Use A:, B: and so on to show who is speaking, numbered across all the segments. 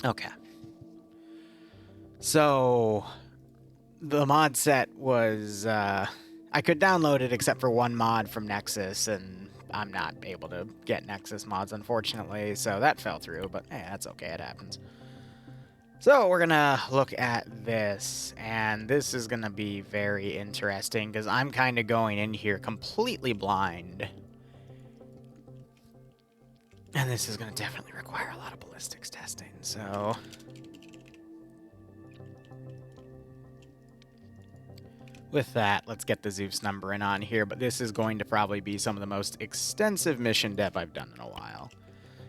A: Okay. So the mod set was I could download it except for one mod from Nexus, and I'm not able to get Nexus mods, unfortunately, so that fell through, but hey, that's okay, it happens. So we're gonna look at this, and this is gonna be very interesting because I'm kind of going in here completely blind. And this is gonna definitely require a lot of ballistics testing, so... With that, let's get the Zeus numbering on here, but this is going to probably be some of the most extensive mission dev I've done in a while.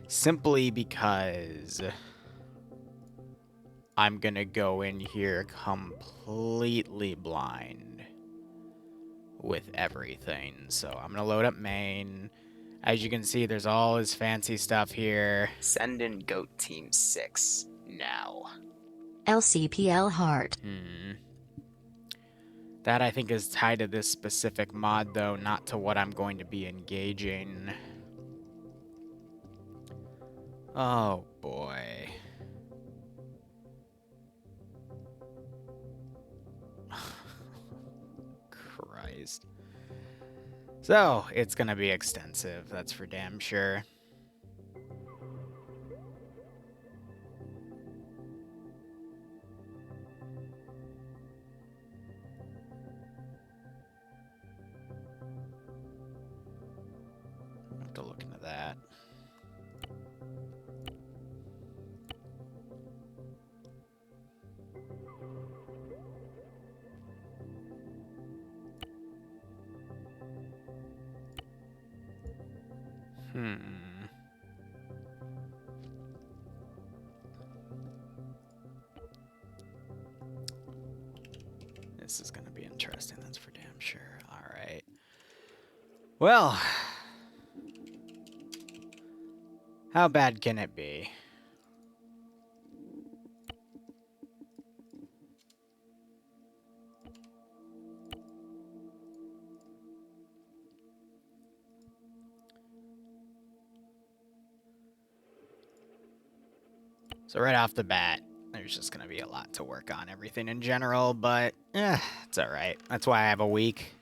A: Simply because I'm gonna go in here completely blind with everything. So I'm gonna load up main. As you can see, there's all this fancy stuff here.
B: Send in Goat Team 6 now.
C: LCPL Heart.
A: That, I think, is tied to this specific mod, though, not to what I'm going to be engaging. Oh, boy. Christ. So, it's gonna be extensive, that's for damn sure. I have to look into that. This is gonna be interesting, that's for damn sure. Alright. Well... how bad can it be? So right off the bat, there's just going to be a lot to work on, everything in general, but it's alright. That's why I have a week.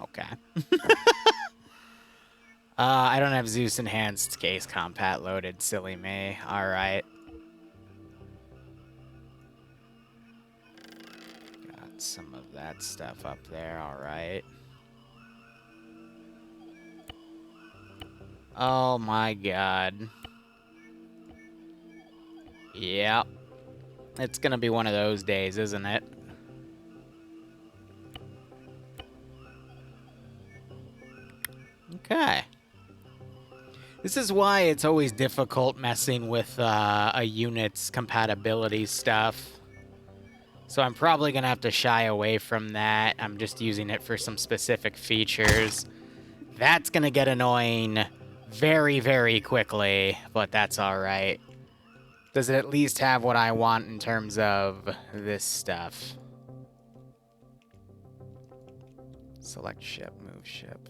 A: Okay. I don't have Zeus Enhanced case compat loaded, silly me. Alright. Got some of that stuff up there, alright. Oh my god. Yep. It's gonna be one of those days, isn't it? Okay. This is why it's always difficult messing with a unit's compatibility stuff. So I'm probably gonna have to shy away from that. I'm just using it for some specific features. That's gonna get annoying very, very quickly, but that's alright. Does it at least have what I want in terms of this stuff? Select ship, move ship.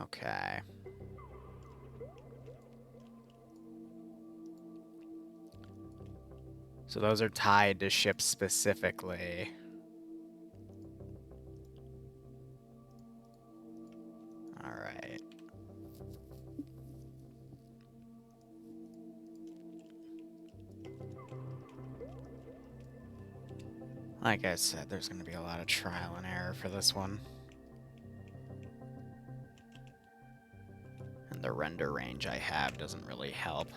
A: Okay. So those are tied to ships specifically. Alright. Like I said, there's going to be a lot of trial and error for this one. And the render range I have doesn't really help.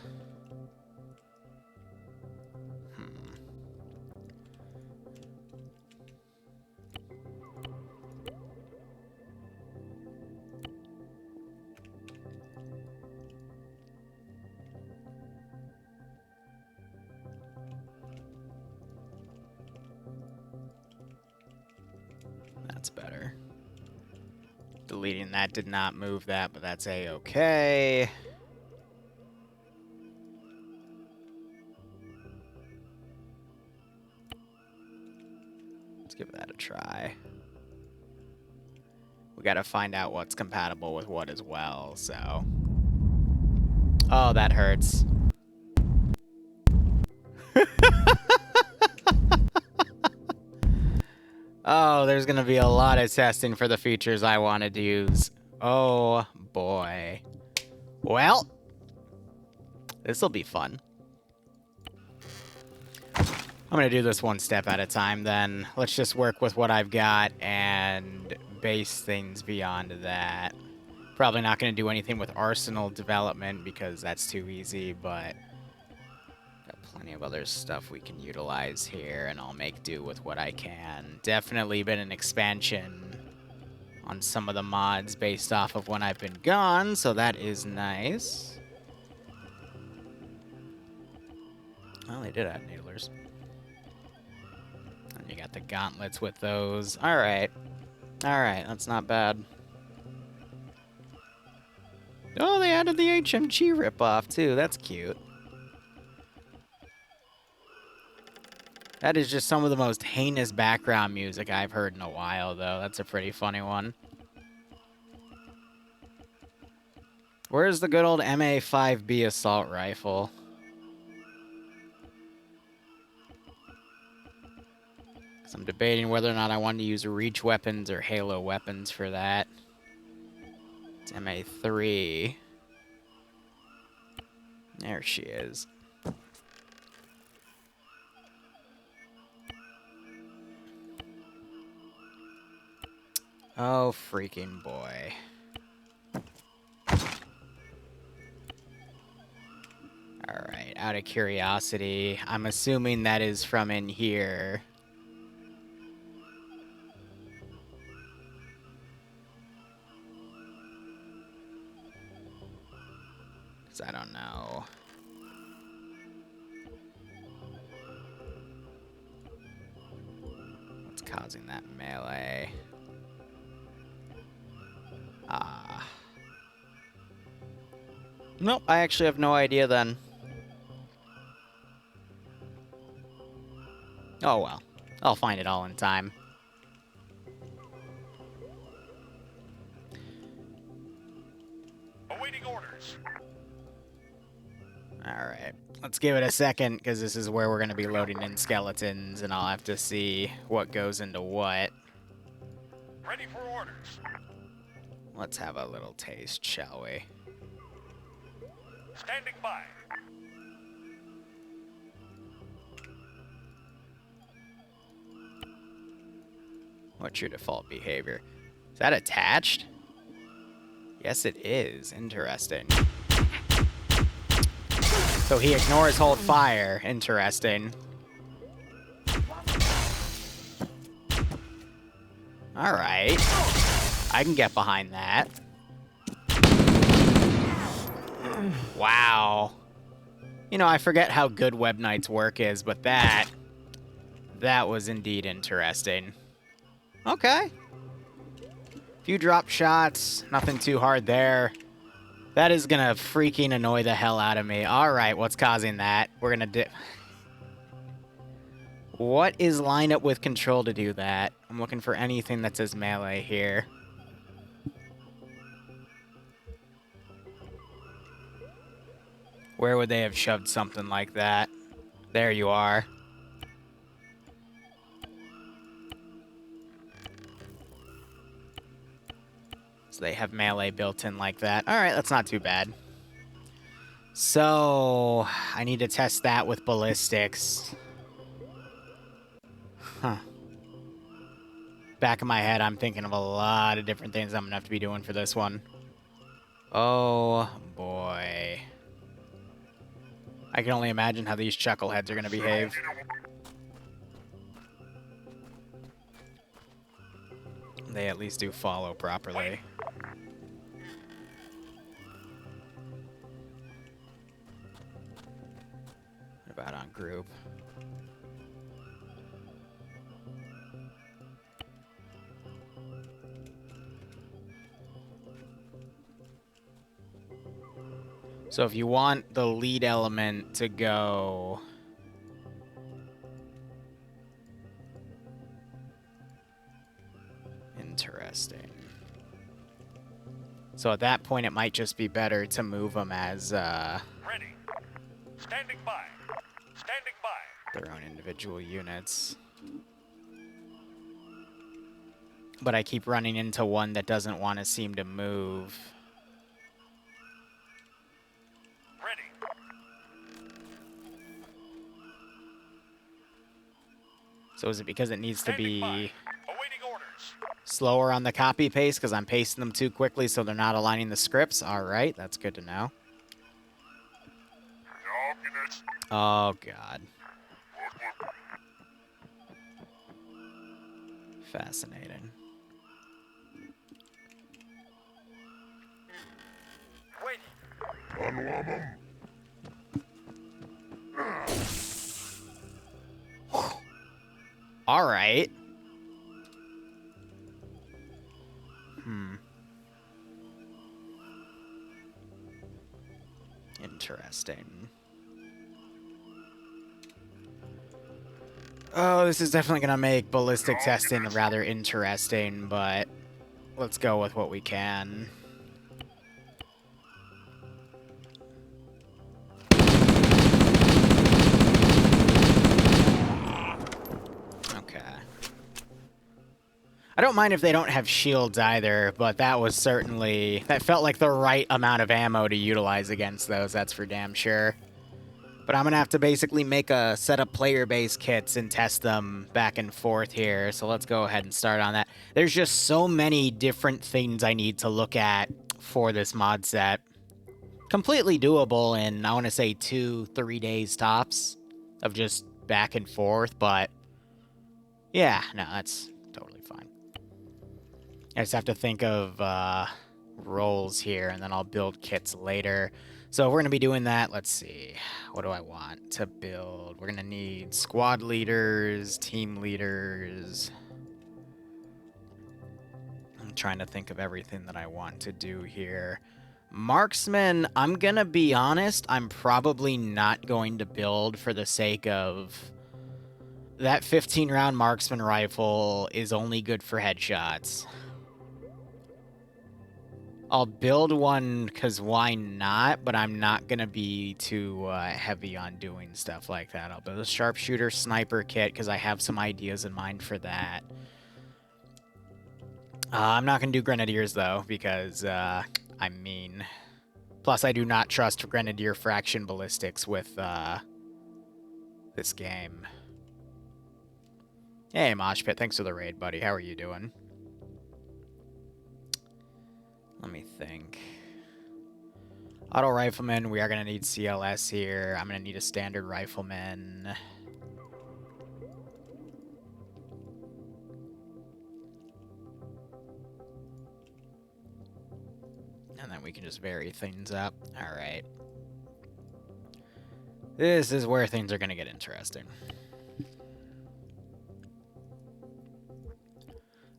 A: That's better. Deleting that did not move that, but that's a-okay. Let's give that a try. we gotta find out what's compatible with what as well, so... Oh, that hurts. Oh, there's gonna be a lot of testing for the features I wanted to use. Oh, boy. Well, this'll be fun. I'm gonna do this one step at a time, then. Let's just work with what I've got and base things beyond that. Probably not gonna do anything with arsenal development because that's too easy, but got plenty of other stuff we can utilize here, and I'll make do with what I can. Definitely been an expansion on some of the mods based off of when I've been gone, so that is nice. Well, they did add nailers. And you got the gauntlets with those. Alright. Alright, that's not bad. Oh, they added the HMG ripoff, too. That's cute. That is just some of the most heinous background music I've heard in a while, though. That's a pretty funny one. Where's the good old MA5B assault rifle? Because I'm debating whether or not I want to use reach weapons or halo weapons for that. It's MA3. There she is. Oh, freaking boy. Alright, out of curiosity, I'm assuming that is from in here. Because I don't know. What's causing that melee? Ah. Nope, I actually have no idea then. Oh well. I'll find it all in time.
D: Awaiting orders.
A: Alright. Let's give it a second, because this is where we're going to be loading in skeletons, and I'll have to see what goes into what.
D: Ready for orders.
A: Let's have a little taste, shall we?
D: Standing by.
A: What's your default behavior? Is that attached? Yes, it is. Interesting. So he ignores hold fire. Interesting. Alright. I can get behind that. Wow. You know, I forget how good Web Knight's work is, but that was indeed interesting. Okay. Few drop shots, nothing too hard there. That is gonna freaking annoy the hell out of me. Alright, what's causing that? We're gonna dip. What is lined up with control to do that? I'm looking for anything that says melee here. Where would they have shoved something like that? There you are. So they have melee built in like that. Alright, that's not too bad. So, I need to test that with ballistics. Huh. Back of my head, I'm thinking of a lot of different things I'm gonna have to be doing for this one. Oh, boy. I can only imagine how these chuckleheads are gonna behave. They at least do follow properly. What about on group? So if you want the lead element to go... Interesting. So at that point, it might just be better to move them as
D: Ready. Standing by. Standing by.
A: their own individual units. But I keep running into one that doesn't want to seem to move.
D: Ready.
A: So is it because it needs to be
D: Awaiting orders.
A: slower on the copy paste because I'm pasting them too quickly so they're not aligning the scripts? All right, that's good to know.
D: All units.
A: Oh, God. Fascinating.
D: Waiting.
A: All right. Interesting. Oh, this is definitely going to make ballistic testing rather interesting, but let's go with what we can. Okay. I don't mind if they don't have shields either, but that was certainly... That felt like the right amount of ammo to utilize against those, that's for damn sure. But I'm going to have to basically make a set of player-based kits and test them back and forth here. So let's go ahead and start on that. There's just so many different things I need to look at for this mod set. Completely doable in, I want to say, 2-3 days tops of just back and forth. But yeah, no, that's totally fine. I just have to think of roles here, and then I'll build kits later. So we're going to be doing that. Let's see. What do I want to build? We're going to need squad leaders, team leaders. I'm trying to think of everything that I want to do here. Marksman, I'm going to be honest, I'm probably not going to build for the sake of... That 15-round marksman rifle is only good for headshots. I'll build one because why not, but I'm not going to be too heavy on doing stuff like that. I'll build a sharpshooter sniper kit because I have some ideas in mind for that. I'm not going to do grenadiers, though, because I'm mean. Plus, I do not trust grenadier fraction ballistics with this game. Hey, Moshpit, thanks for the raid, buddy. How are you doing? Let me think. Auto rifleman, we are going to need CLS here. I'm going to need a standard rifleman. And then we can just vary things up. All right. This is where things are going to get interesting.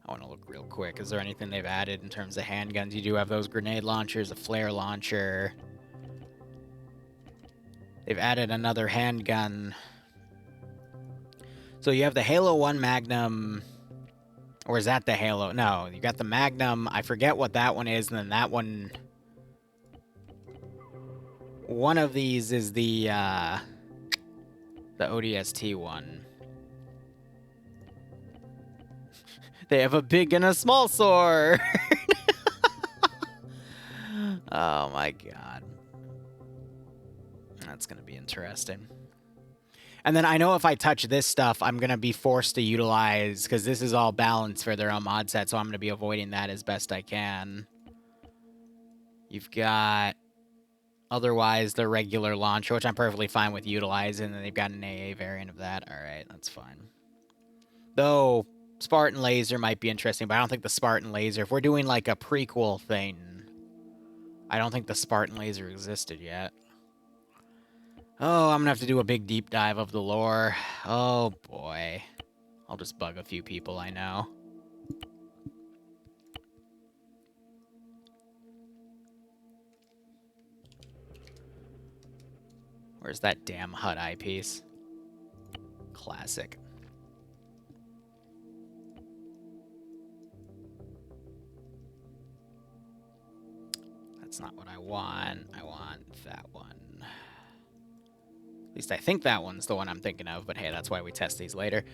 A: I want to look real quick. Is there anything they've added in terms of handguns? You do have those grenade launchers, a flare launcher. They've added another handgun. So you have the Halo 1 Magnum. Or is that the Halo? No, you got the Magnum. I forget what that one is. And then that one... One of these is the ODST one. They have a big and a small sword. Oh my god. That's going to be interesting. And then I know if I touch this stuff, I'm going to be forced to utilize, because this is all balanced for their own mod set, so I'm going to be avoiding that as best I can. You've got, otherwise, the regular launcher, which I'm perfectly fine with utilizing, and they've got an AA variant of that. All right, that's fine. Though, Spartan Laser might be interesting, but I don't think the Spartan Laser, if we're doing like a prequel thing, I don't think the Spartan Laser existed yet. Oh, I'm gonna have to do a big deep dive of the lore. Oh, boy. I'll just bug a few people I know. Where's that damn HUD eyepiece? Classic. That's not what I want. I want that one. At least I think that one's the one I'm thinking of, but hey, that's why we test these later.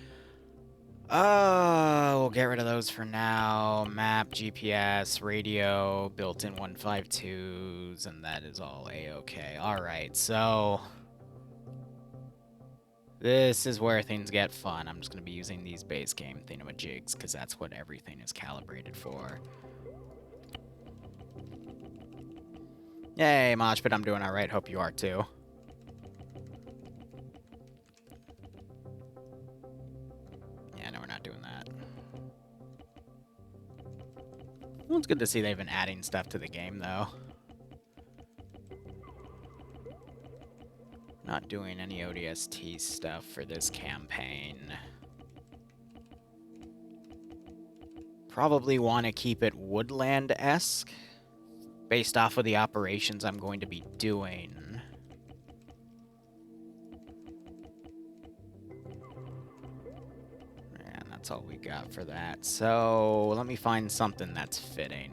A: Oh, we'll get rid of those for now. Map, GPS, radio, built-in 152s, and that is all A-okay. Alright, so... this is where things get fun. I'm just going to be using these base game thingamajigs, because that's what everything is calibrated for. Yay, Moshpit, I'm doing alright. Hope you are too. Yeah, no, we're not doing that. Well, it's good to see they've been adding stuff to the game, though. Not doing any ODST stuff for this campaign. Probably want to keep it Woodland-esque, based off of the operations I'm going to be doing. And that's all we got for that. So, let me find something that's fitting.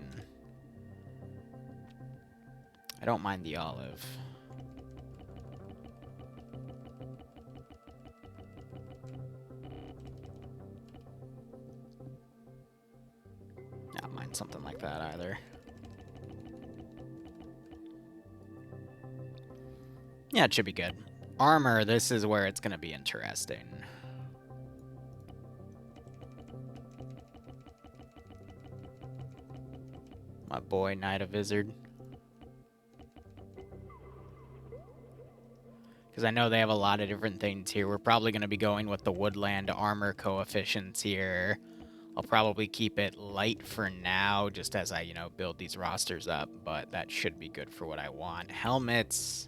A: I don't mind the olive. Not mind something like that either. Yeah, it should be good. Armor, this is where it's going to be interesting. My boy, Knight of Vizard. Because I know they have a lot of different things here. We're probably going to be going with the woodland armor coefficients here. I'll probably keep it light for now, just as I, build these rosters up. But that should be good for what I want. Helmets.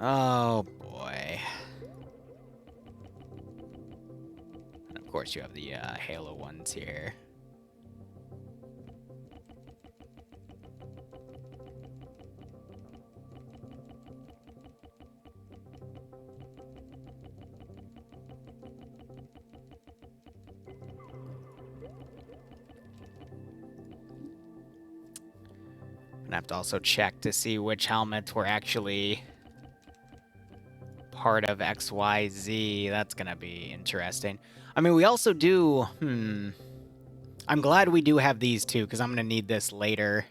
A: Oh, boy. And of course, you have the Halo ones here. I have to also check to see which helmets were actually part of XYZ. That's going to be interesting. I mean, we also do... I'm glad we do have these two, because I'm going to need this later.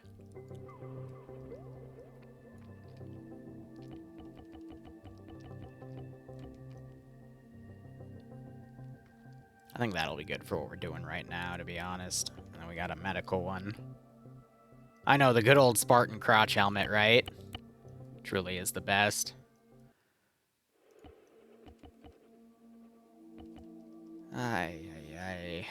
A: I think that'll be good for what we're doing right now, to be honest. And then we got a medical one. I know, the good old Spartan crotch helmet, right? Truly is the best. Ay.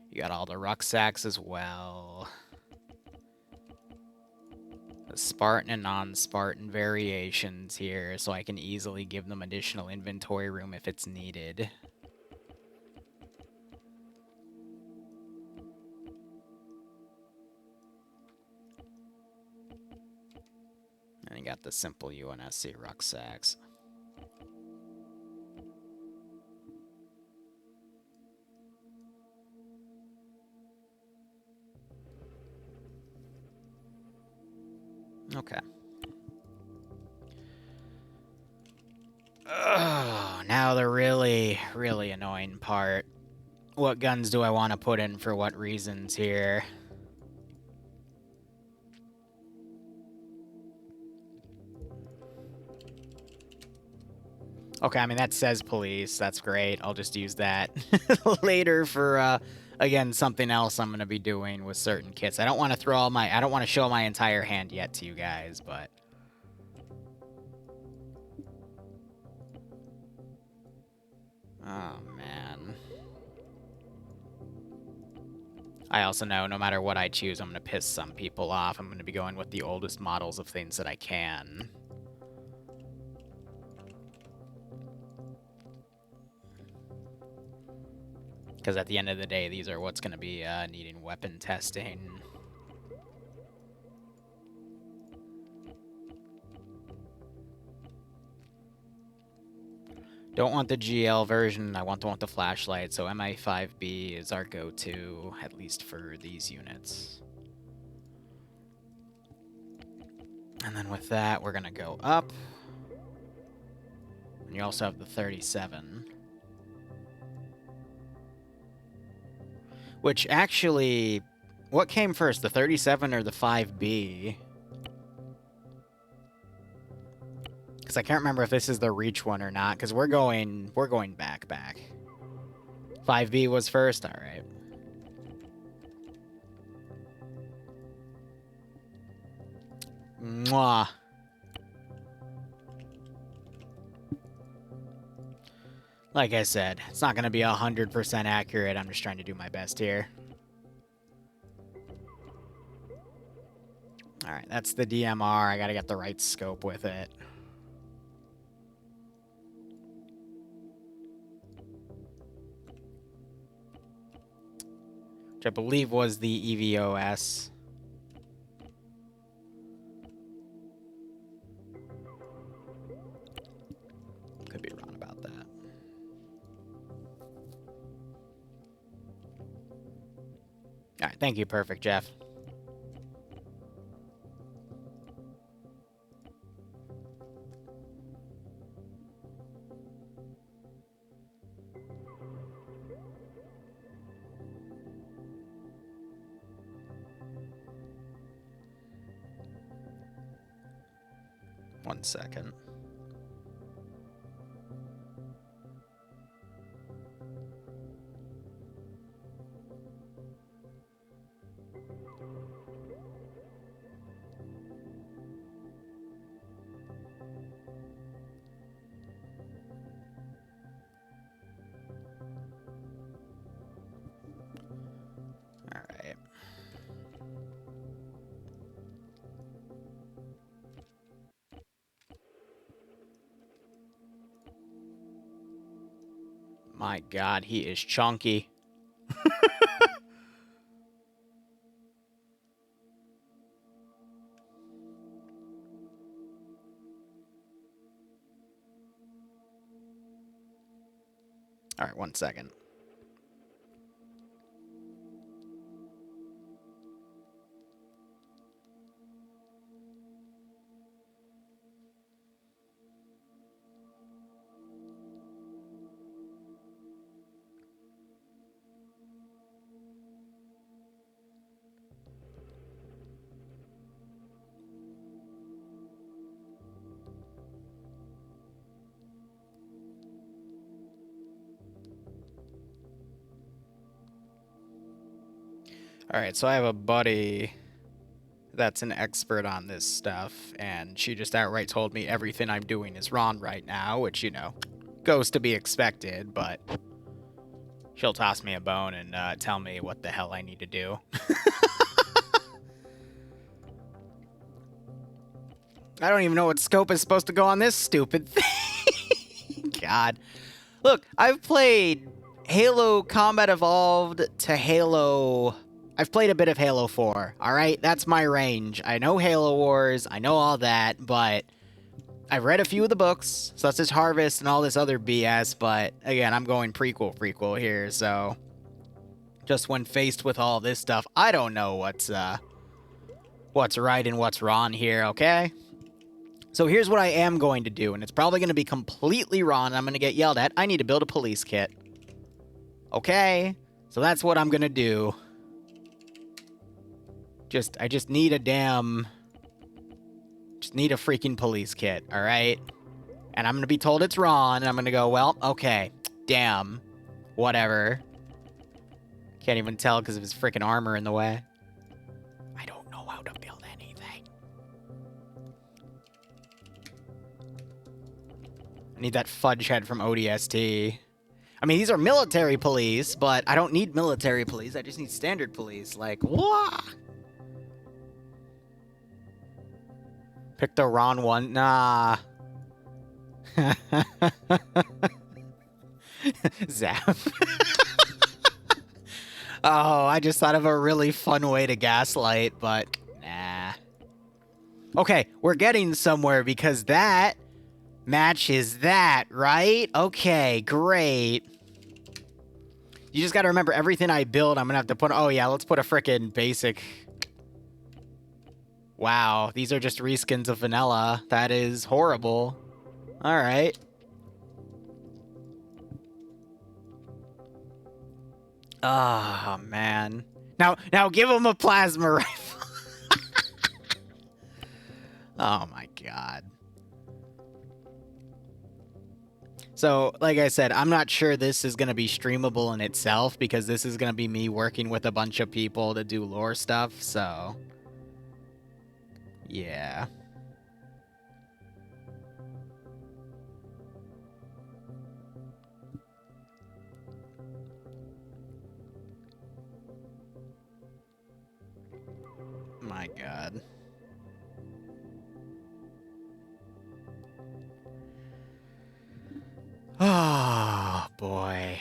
A: You got all the rucksacks as well. The Spartan and non-Spartan variations here, so I can easily give them additional inventory room if it's needed. And you got the simple UNSC rucksacks. Okay. Oh, now the really, really annoying part. What guns do I want to put in for what reasons here? Okay, I mean, that says police. That's great. I'll just use that later for, again, something else I'm going to be doing with certain kits. I don't want to throw all my... I don't want to show my entire hand yet to you guys, but... Oh, man. I also know no matter what I choose, I'm going to piss some people off. I'm going to be going with the oldest models of things that I can. Because at the end of the day, these are what's going to be needing weapon testing. Don't want the GL version. I want the flashlight. So MI5B is our go-to, at least for these units. And then with that, we're going to go up. And you also have the 37. Which actually, what came first, the 37 or the 5B? Because I can't remember if this is the reach one or not, because we're going back. 5B was first? All right. Mwah. Like I said, it's not going to be 100% accurate. I'm just trying to do my best here. All right, that's the DMR. I got to get the right scope with it. Which I believe was the EVOS. Could be wrong about that. All right, thank you, Perfect Jeff. One second. All right. My God, he is chunky. All right, one second. All right, so I have a buddy that's an expert on this stuff, and she just outright told me everything I'm doing is wrong right now, which, you know, goes to be expected, but she'll toss me a bone and tell me what the hell I need to do. I don't even know what scope is supposed to go on this stupid thing. God. Look, I've played Halo Combat Evolved to Halo... I've played a bit of Halo 4, alright? That's my range. I know Halo Wars, I know all that, but I've read a few of the books, such as Harvest and all this other BS, but again, I'm going prequel here, so... Just when faced with all this stuff, I don't know what's right and what's wrong here, okay? So here's what I am going to do, and it's probably going to be completely wrong, and I'm going to get yelled at. I need to build a police kit. Okay? So that's what I'm going to do. I just need a freaking police kit, alright? And I'm going to be told it's wrong, and I'm going to go, well, okay, damn, whatever. Can't even tell because of his freaking armor in the way. I don't know how to build anything. I need that fudge head from ODST. I mean, these are military police, but I don't need military police. I just need standard police. Like, what? Pick the wrong one. Nah. Zap. Oh, I just thought of a really fun way to gaslight, but nah. Okay, we're getting somewhere because that matches that, right? Okay, great. You just gotta remember, everything I build, I'm gonna have to put... Oh, yeah, let's put a frickin' basic... Wow, these are just reskins of vanilla. That is horrible. Alright. Oh, man. Now give him a plasma rifle. Oh, my God. So, like I said, I'm not sure this is going to be streamable in itself because this is going to be me working with a bunch of people to do lore stuff, so... Yeah. My God. Oh, boy.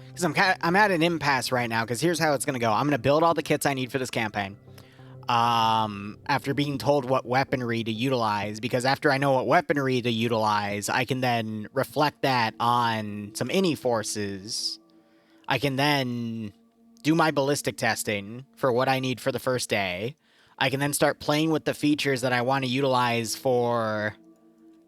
A: Because I'm at an impasse right now, because here's how it's going to go. I'm going to build all the kits I need for this campaign. After being told what weaponry to utilize, because after I know what weaponry to utilize, I can then reflect that on some ini forces. I can then do my ballistic testing for what I need for the first day. I can then start playing with the features that I want to utilize for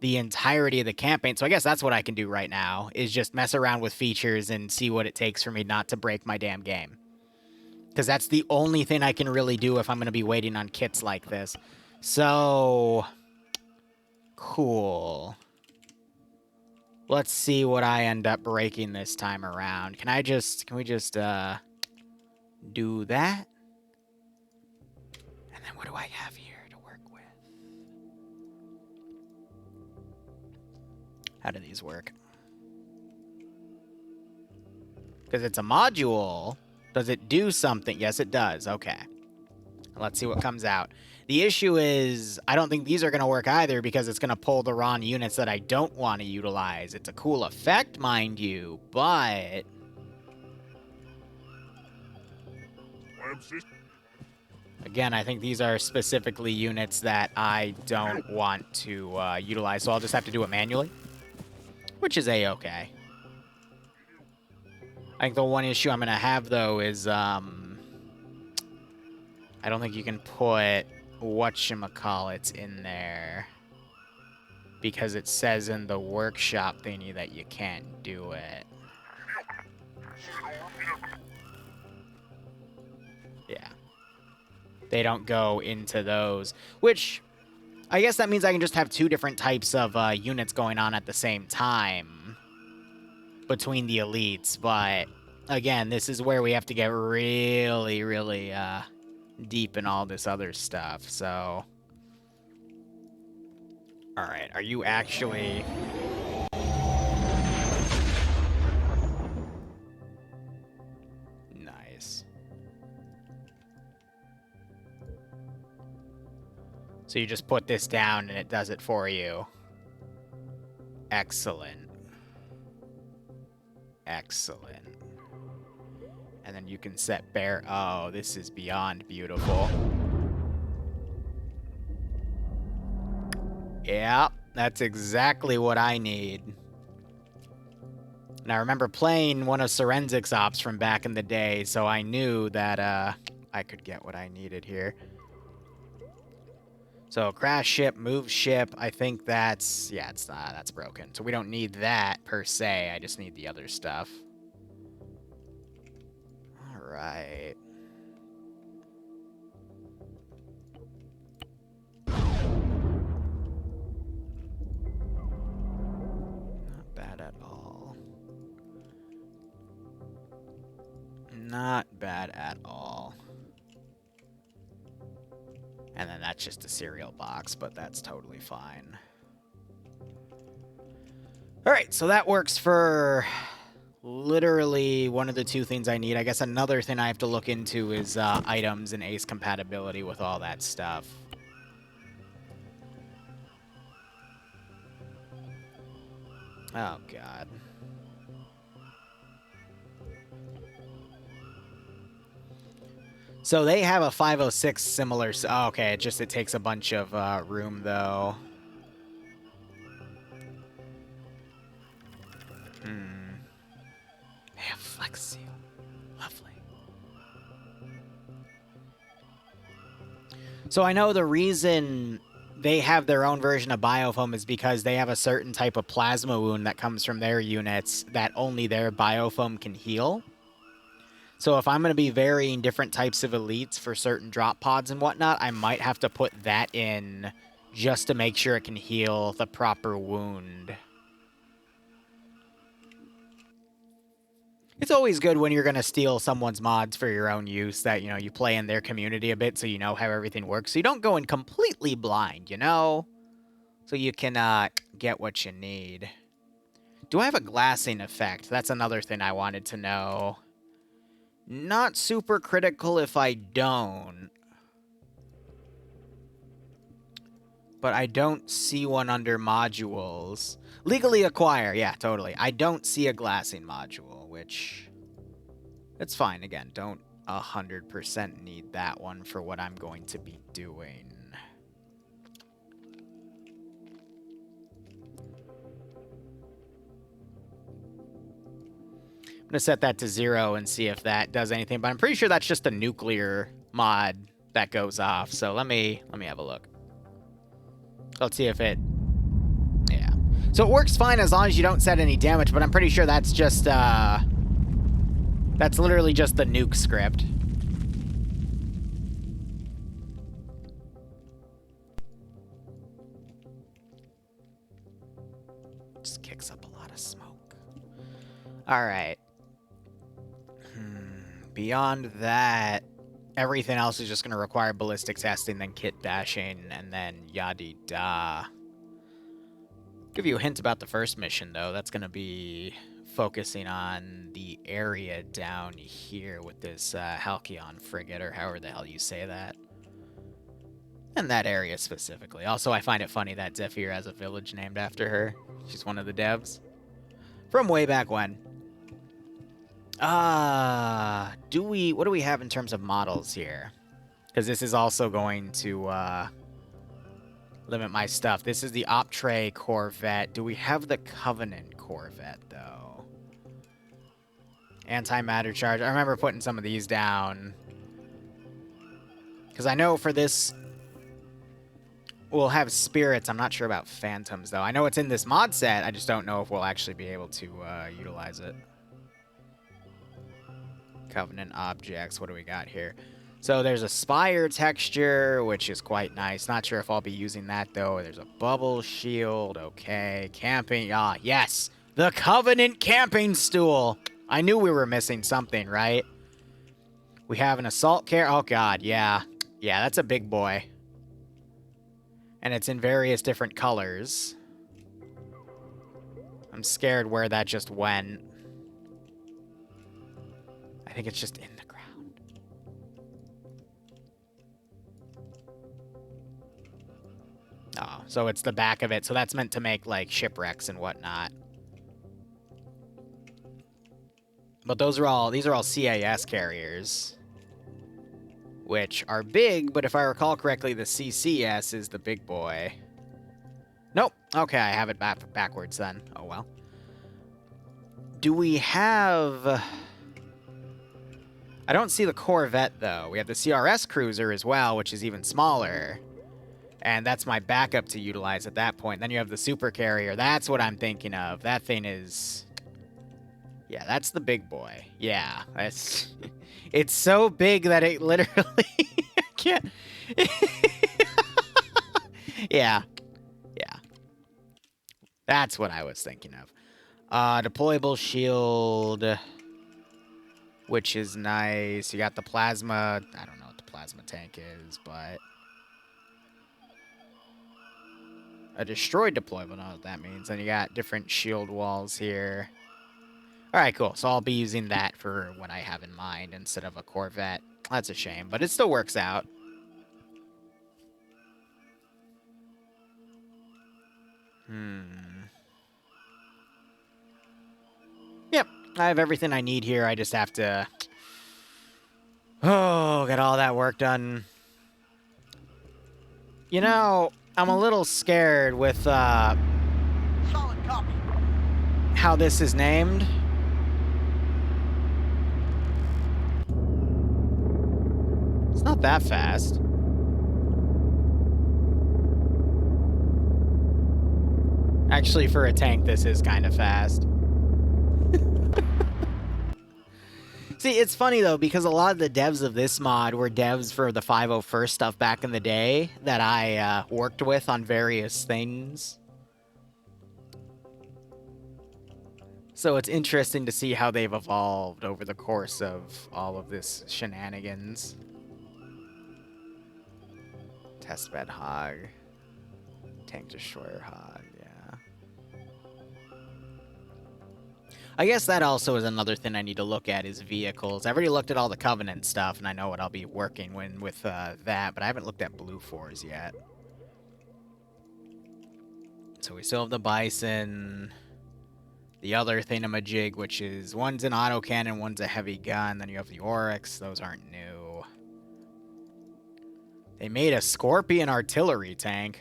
A: the entirety of the campaign. So I guess that's what I can do right now, is just mess around with features and see what it takes for me not to break my damn game. Because that's the only thing I can really do if I'm going to be waiting on kits like this. So... Cool. Let's see what I end up breaking this time around. Can we just, do that? And then what do I have here to work with? How do these work? Because it's a module. Does it do something? Yes, it does. Okay. Let's see what comes out. The issue is, I don't think these are going to work either because it's going to pull the wrong units that I don't want to utilize. It's a cool effect, mind you, but... Again, I think these are specifically units that I don't want to utilize, so I'll just have to do it manually, which is A-okay. I think the one issue I'm going to have, though, is I don't think you can put whatchamacallits in there because it says in the workshop thingy that you can't do it. Yeah. They don't go into those, which I guess that means I can just have two different types of units going on at the same time between the elites, but again, this is where we have to get really, really deep in all this other stuff, so... Alright, are you actually... Nice. So you just put this down and it does it for you. Excellent. Excellent. And then you can set bear... Oh, this is beyond beautiful. Yeah, that's exactly what I need. And I remember playing one of Serenzic's ops from back in the day, so I knew that I could get what I needed here. So crash ship, move ship, I think that's... Yeah, that's broken. So we don't need that per se, I just need the other stuff. Alright. Not bad at all. Not bad at all. And then that's just a cereal box, but that's totally fine. Alright, so that works for literally one of the two things I need. I guess another thing I have to look into is items and ace compatibility with all that stuff. Oh, God. So they have a 506 similar... Oh, okay, it takes a bunch of room, though. They have Flex Seal. Lovely. So I know the reason they have their own version of Biofoam is because they have a certain type of plasma wound that comes from their units that only their Biofoam can heal. So if I'm going to be varying different types of elites for certain drop pods and whatnot, I might have to put that in just to make sure it can heal the proper wound. It's always good when you're going to steal someone's mods for your own use that, you know, you play in their community a bit so you know how everything works. So you don't go in completely blind, you know? So you can get what you need. Do I have a glassing effect? That's another thing I wanted to know. Not super critical if I don't. But I don't see one under modules. Legally acquire, yeah, totally. I don't see a glassing module, which... It's fine, again, don't 100% need that one for what I'm going to be doing. I'm going to set that to 0 and see if that does anything, but I'm pretty sure that's just a nuclear mod that goes off, so let me have a look. Let's see if it... Yeah. So it works fine as long as you don't set any damage, but I'm pretty sure that's just, that's literally just the nuke script. Just kicks up a lot of smoke. Alright. Beyond that, everything else is just going to require ballistic testing, then kit bashing, and then yada-da. Give you a hint about the first mission, though. That's going to be focusing on the area down here with this Halcyon frigate, or however the hell you say that. And that area specifically. Also, I find it funny that Zephyr has a village named after her. She's one of the devs. From way back when. What do we have in terms of models here? Because this is also going to limit my stuff. This is the Optray Corvette. Do we have the Covenant Corvette, though? Antimatter charge. I remember putting some of these down. Because I know for this, we'll have spirits. I'm not sure about phantoms, though. I know it's in this mod set. I just don't know if we'll actually be able to utilize it. Covenant objects. What do we got here? So there's a spire texture, which is quite nice. Not sure if I'll be using that, though. There's a bubble shield. Okay. Camping. Ah, yes. The Covenant camping stool. I knew we were missing something, right? We have an assault carrier. Oh, God. Yeah. Yeah, that's a big boy. And it's in various different colors. I'm scared where that just went. I think it's just in the ground. Oh, so it's the back of it. So that's meant to make, like, shipwrecks and whatnot. But these are all CAS carriers. Which are big, but if I recall correctly, the CCS is the big boy. Nope. Okay, I have it backwards then. Oh, well. Do we have... I don't see the Corvette, though. We have the CRS cruiser as well, which is even smaller. And that's my backup to utilize at that point. Then you have the super carrier. That's what I'm thinking of. That thing is... Yeah, that's the big boy. Yeah, that's... It's so big that it literally... I can't... Yeah. Yeah. That's what I was thinking of. Deployable shield... Which is nice. You got the plasma. I don't know what the plasma tank is, but... A destroyed deployable. I don't know what that means. And you got different shield walls here. Alright, cool. So I'll be using that for what I have in mind instead of a Corvette. That's a shame, but it still works out. Yep. I have everything I need here. I just have to... Oh, get all that work done. You know, I'm a little scared with,
D: Solid copy.
A: how this is named. It's not that fast. Actually, for a tank, this is kind of fast. See, it's funny, though, because a lot of the devs of this mod were devs for the 501st stuff back in the day that I worked with on various things. So it's interesting to see how they've evolved over the course of all of this shenanigans. Testbed Hog. Tank Destroyer Hog, yeah. I guess that also is another thing I need to look at is vehicles. I've already looked at all the Covenant stuff, and I know what I'll be working with that, but I haven't looked at Blue Fours yet. So we still have the Bison, the other thingamajig, which is one's an autocannon, one's a heavy gun, then you have the Oryx. Those aren't new. They made a Scorpion artillery tank,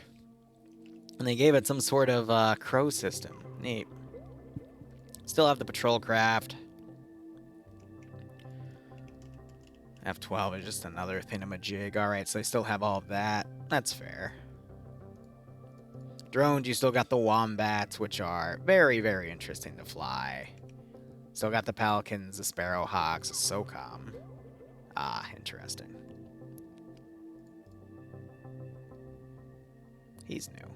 A: and they gave it some sort of crow system. Neat. Still have the patrol craft. F-12 is just another thingamajig. Alright, so they still have all of that. That's fair. Drones, you still got the Wombats, which are very, very interesting to fly. Still got the Pelicans, the Sparrowhawks, the SOCOM. Ah, interesting. He's new.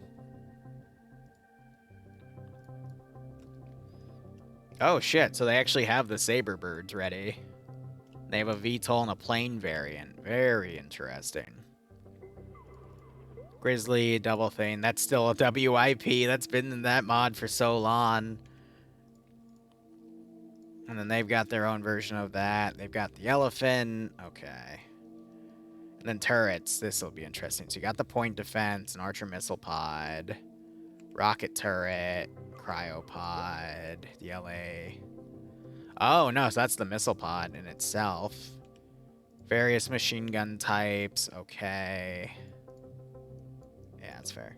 A: Oh shit, so they actually have the Saber Birds ready. They have a VTOL and a plane variant. Very interesting. Grizzly, Double Thane, that's still a WIP. That's been in that mod for so long. And then they've got their own version of that. They've got the Elephant. Okay. And then turrets. This will be interesting. So you got the Point Defense, an Archer Missile Pod, Rocket Turret, Cryopod, the LA. Oh, no, so that's the missile pod in itself. Various machine gun types. Okay. Yeah, that's fair.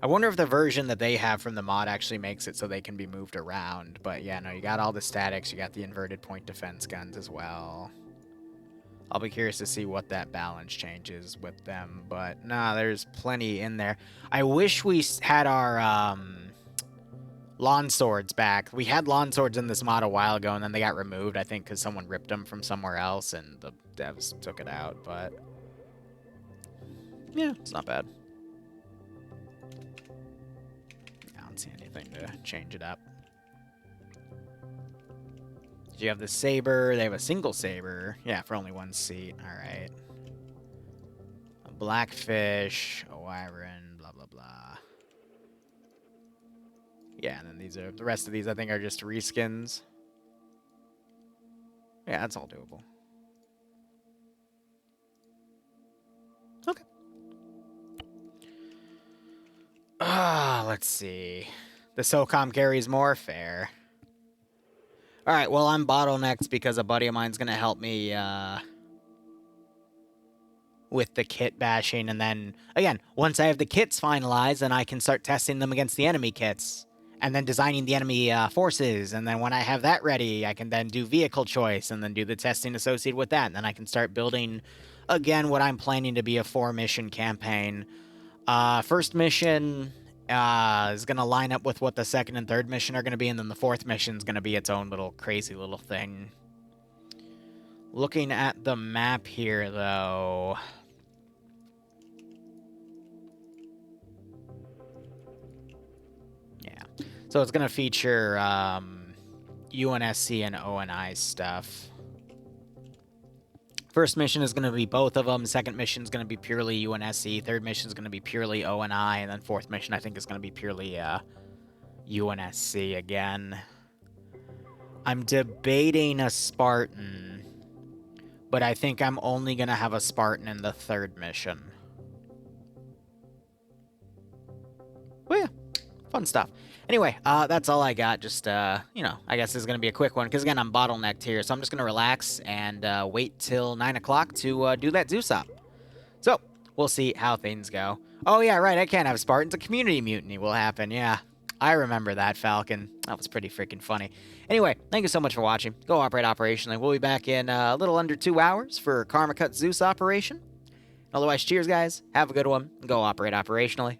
A: I wonder if the version that they have from the mod actually makes it so they can be moved around. But yeah, no, you got all the statics. You got the inverted point defense guns as well. I'll be curious to see what that balance changes with them. But nah, there's plenty in there. I wish we had our lawn swords back. We had lawn swords in this mod a while ago, and then they got removed, I think, because someone ripped them from somewhere else, and the devs took it out. But yeah, it's not bad. I don't see anything to change it up. You have the Saber. They have a single Saber. Yeah, for only one seat. All right. A Blackfish, a Wyvern, blah, blah, blah. Yeah, and then these are the rest of these, I think, are just reskins. Yeah, that's all doable. Okay. Let's see. The SOCOM carries more. Fair. All right, well, I'm bottlenecked because a buddy of mine's going to help me with the kit bashing. And then, again, once I have the kits finalized, then I can start testing them against the enemy kits. And then designing the enemy forces. And then when I have that ready, I can then do vehicle choice and then do the testing associated with that. And then I can start building, again, what I'm planning to be a 4-mission campaign. First mission is going to line up with what the second and third mission are going to be. And then the fourth mission is going to be its own little crazy little thing. Looking at the map here, though. So it's going to feature UNSC and ONI stuff. First mission is going to be both of them. Second mission is going to be purely UNSC. Third mission is going to be purely ONI. And then fourth mission, I think, is going to be purely UNSC again. I'm debating a Spartan. But I think I'm only going to have a Spartan in the third mission. Well, yeah. Fun stuff. Anyway, that's all I got. Just, you know, I guess this is going to be a quick one. Because, again, I'm bottlenecked here. So I'm just going to relax and wait till 9 o'clock to do that Zeus up. So, we'll see how things go. Oh, yeah, right, I can't have Spartans. A community mutiny will happen, yeah. I remember that, Falcon. That was pretty freaking funny. Anyway, thank you so much for watching. Go operate operationally. We'll be back in a little under 2 hours for Karma Cut Zeus operation. Otherwise, cheers, guys. Have a good one. Go operate operationally.